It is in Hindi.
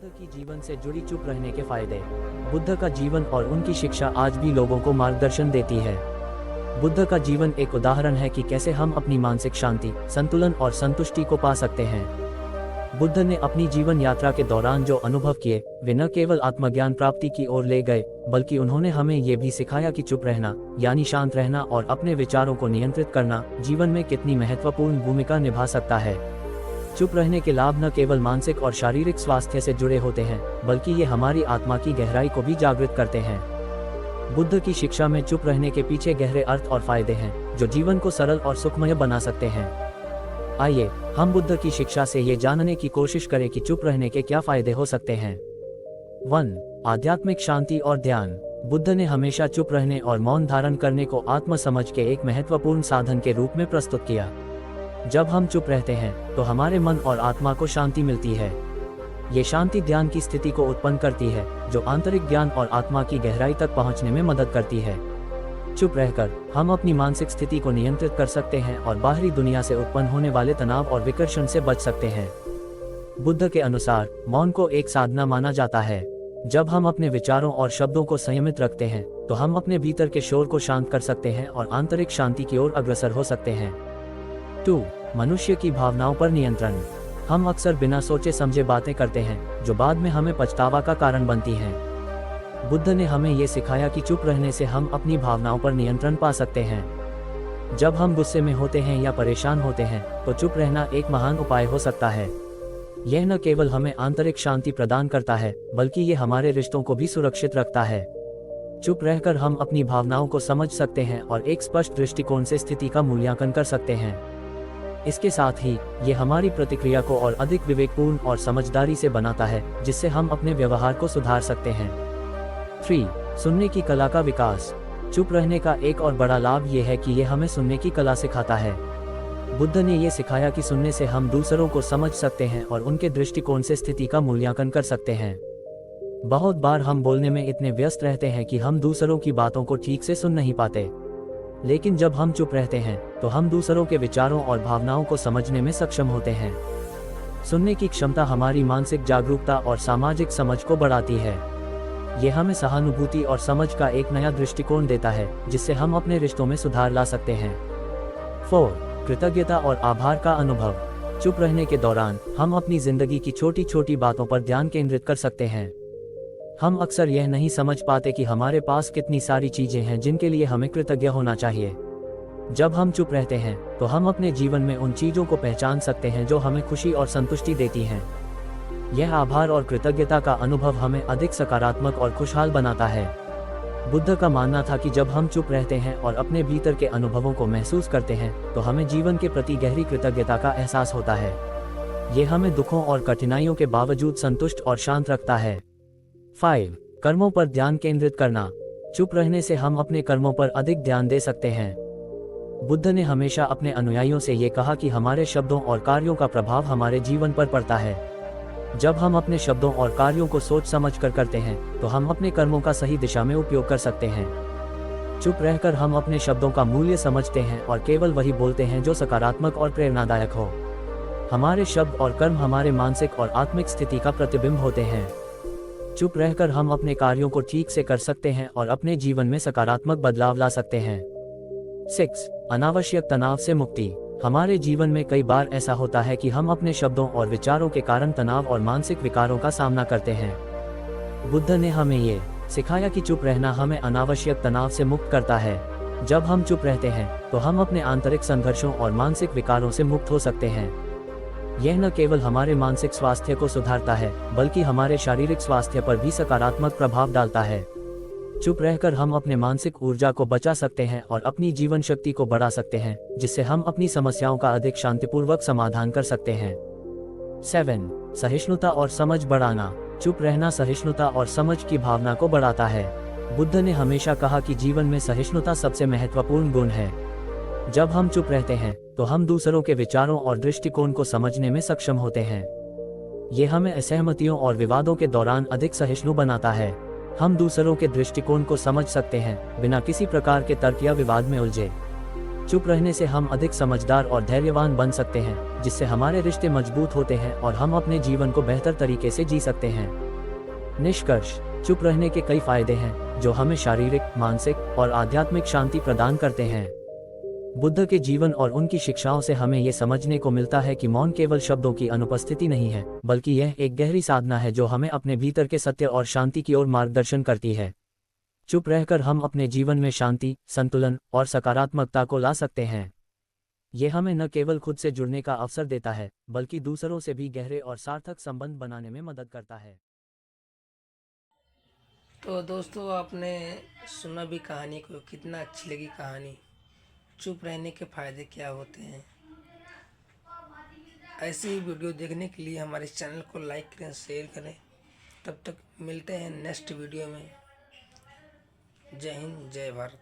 बुद्ध की जीवन से जुड़ी चुप रहने के फायदे। बुद्ध का जीवन और उनकी शिक्षा आज भी लोगों को मार्गदर्शन देती है। बुद्ध का जीवन एक उदाहरण है कि कैसे हम अपनी मानसिक शांति, संतुलन और संतुष्टि को पा सकते हैं। बुद्ध ने अपनी जीवन यात्रा के दौरान जो अनुभव किए, वे न केवल आत्मज्ञान प्राप्ति की ओर ले गए, बल्कि उन्होंने हमें ये भी सिखाया कि चुप रहना, यानी शांत रहना और अपने विचारों को नियंत्रित करना, जीवन में कितनी महत्वपूर्ण भूमिका निभा सकता है। चुप रहने के लाभ न केवल मानसिक और शारीरिक स्वास्थ्य से जुड़े होते हैं, बल्कि ये हमारी आत्मा की गहराई को भी जागृत करते हैं। बुद्ध की शिक्षा में चुप रहने के पीछे गहरे अर्थ और फायदे हैं, जो जीवन को सरल और सुखमय बना सकते हैं। आइए हम बुद्ध की शिक्षा से ये जानने की कोशिश करें कि चुप रहने के क्या फायदे हो सकते हैं। 1. आध्यात्मिक शांति और ध्यान। बुद्ध ने हमेशा चुप रहने और मौन धारण करने को आत्म समझ के एक महत्वपूर्ण साधन के रूप में प्रस्तुत किया। जब हम चुप रहते हैं तो हमारे मन और आत्मा को शांति मिलती है। ये शांति ध्यान की स्थिति को उत्पन्न करती है, जो आंतरिक ज्ञान और आत्मा की गहराई तक पहुंचने में मदद करती है। चुप रहकर हम अपनी मानसिक स्थिति को नियंत्रित कर सकते हैं और बाहरी दुनिया से उत्पन्न होने वाले तनाव और विकर्षण से बच सकते हैं। बुद्ध के अनुसार मौन को एक साधना माना जाता है। जब हम अपने विचारों और शब्दों को संयमित रखते हैं तो हम अपने भीतर के शोर को शांत कर सकते हैं और आंतरिक शांति की ओर अग्रसर हो सकते हैं। 2. मनुष्य की भावनाओं पर नियंत्रण। हम अक्सर बिना सोचे समझे बातें करते हैं, जो बाद में हमें पछतावा का कारण बनती हैं। बुद्ध ने हमें ये सिखाया कि चुप रहने से हम अपनी भावनाओं पर नियंत्रण पा सकते हैं। जब हम गुस्से में होते हैं या परेशान होते हैं, तो चुप रहना एक महान उपाय हो सकता है। यह न केवल हमें आंतरिक शांति प्रदान करता है, बल्कि ये हमारे रिश्तों को भी सुरक्षित रखता है। चुप रहकर हम अपनी भावनाओं को समझ सकते हैं और एक स्पष्ट दृष्टिकोण से स्थिति का मूल्यांकन कर सकते हैं। इसके साथ ही ये हमारी प्रतिक्रिया को और अधिक विवेकपूर्ण और समझदारी से बनाता है, जिससे हम अपने व्यवहार को सुधार सकते हैं। 3. सुनने की कला का विकास। चुप रहने का एक और बड़ा लाभ ये है कि ये हमें सुनने की कला सिखाता है। बुद्ध ने ये सिखाया कि सुनने से हम दूसरों को समझ सकते हैं और उनके दृष्टिकोण से स्थिति का मूल्यांकन कर सकते हैं। बहुत बार हम बोलने में इतने व्यस्त रहते हैं कि हम दूसरों की बातों को ठीक से सुन नहीं पाते, लेकिन जब हम चुप रहते हैं तो हम दूसरों के विचारों और भावनाओं को समझने में सक्षम होते हैं। सुनने की क्षमता हमारी मानसिक जागरूकता और सामाजिक समझ को बढ़ाती है। यह हमें सहानुभूति और समझ का एक नया दृष्टिकोण देता है, जिससे हम अपने रिश्तों में सुधार ला सकते हैं। 4. कृतज्ञता और आभार का अनुभव। चुप रहने के दौरान हम अपनी जिंदगी की छोटी छोटी बातों पर ध्यान केंद्रित कर सकते हैं। हम अक्सर यह नहीं समझ पाते कि हमारे पास कितनी सारी चीजें हैं जिनके लिए हमें कृतज्ञ होना चाहिए। जब हम चुप रहते हैं तो हम अपने जीवन में उन चीजों को पहचान सकते हैं जो हमें खुशी और संतुष्टि देती हैं। यह आभार और कृतज्ञता का अनुभव हमें अधिक सकारात्मक और खुशहाल बनाता है। बुद्ध का मानना था कि जब हम चुप रहते हैं और अपने भीतर के अनुभवों को महसूस करते हैं, तो हमें जीवन के प्रति गहरी कृतज्ञता का एहसास होता है। यह हमें दुखों और कठिनाइयों के बावजूद संतुष्ट और शांत रखता है। 5. कर्मों पर ध्यान केंद्रित करना। चुप रहने से हम अपने कर्मों पर अधिक ध्यान दे सकते हैं। बुद्ध ने हमेशा अपने अनुयायियों से ये कहा कि हमारे शब्दों और कार्यों का प्रभाव हमारे जीवन पर पड़ता है। जब हम अपने शब्दों और कार्यों को सोच समझ कर करते हैं, तो हम अपने कर्मों का सही दिशा में उपयोग कर सकते हैं। चुप रहकर हम अपने शब्दों का मूल्य समझते हैं और केवल वही बोलते हैं जो सकारात्मक और प्रेरणादायक हो। हमारे शब्द और कर्म हमारे मानसिक और आत्मिक स्थिति का प्रतिबिंब होते हैं। चुप रहकर हम अपने कार्यों को ठीक से कर सकते हैं और अपने जीवन में सकारात्मक बदलाव ला सकते हैं। 6. अनावश्यक तनाव से मुक्ति। हमारे जीवन में कई बार ऐसा होता है कि हम अपने शब्दों और विचारों के कारण तनाव और मानसिक विकारों का सामना करते हैं। बुद्ध ने हमें ये सिखाया कि चुप रहना हमें अनावश्यक तनाव से मुक्त करता है। जब हम चुप रहते हैं तो हम अपने आंतरिक संघर्षों और मानसिक विकारों से मुक्त हो सकते हैं। यह न केवल हमारे मानसिक स्वास्थ्य को सुधारता है, बल्कि हमारे शारीरिक स्वास्थ्य पर भी सकारात्मक प्रभाव डालता है। चुप रहकर हम अपने मानसिक ऊर्जा को बचा सकते हैं और अपनी जीवन शक्ति को बढ़ा सकते हैं, जिससे हम अपनी समस्याओं का अधिक शांतिपूर्वक समाधान कर सकते हैं। 7. सहिष्णुता और समझ बढ़ाना। चुप रहना सहिष्णुता और समझ की भावना को बढ़ाता है। बुद्ध ने हमेशा कहा कि जीवन में सहिष्णुता सबसे महत्वपूर्ण गुण है। जब हम चुप रहते हैं तो हम दूसरों के विचारों और दृष्टिकोण को समझने में सक्षम होते हैं। ये हमें असहमतियों और विवादों के दौरान अधिक सहिष्णु बनाता है। हम दूसरों के दृष्टिकोण को समझ सकते हैं, बिना किसी प्रकार के तर्क या विवाद में उलझे। चुप रहने से हम अधिक समझदार और धैर्यवान बन सकते हैं, जिससे हमारे रिश्ते मजबूत होते हैं और हम अपने जीवन को बेहतर तरीके से जी सकते हैं। निष्कर्ष, चुप रहने के कई फायदे हैं, जो हमें शारीरिक, मानसिक और आध्यात्मिक शांति प्रदान करते हैं। बुद्ध के जीवन और उनकी शिक्षाओं से हमें ये समझने को मिलता है कि मौन केवल शब्दों की अनुपस्थिति नहीं है, बल्कि यह एक गहरी साधना है जो हमें अपने भीतर के सत्य और शांति की ओर मार्गदर्शन करती है। चुप रहकर हम अपने जीवन में शांति, संतुलन और सकारात्मकता को ला सकते हैं। ये हमें न केवल खुद से जुड़ने का अवसर देता है, बल्कि दूसरों से भी गहरे और सार्थक संबंध बनाने में मदद करता है। तो दोस्तों, आपने सुना भी कहानी को, कितना अच्छी लगी कहानी। चुप रहने के फ़ायदे क्या होते हैं। ऐसी ही वीडियो देखने के लिए हमारे चैनल को लाइक करें, शेयर करें। तब तक मिलते हैं नेक्स्ट वीडियो में। जय हिंद, जय भारत।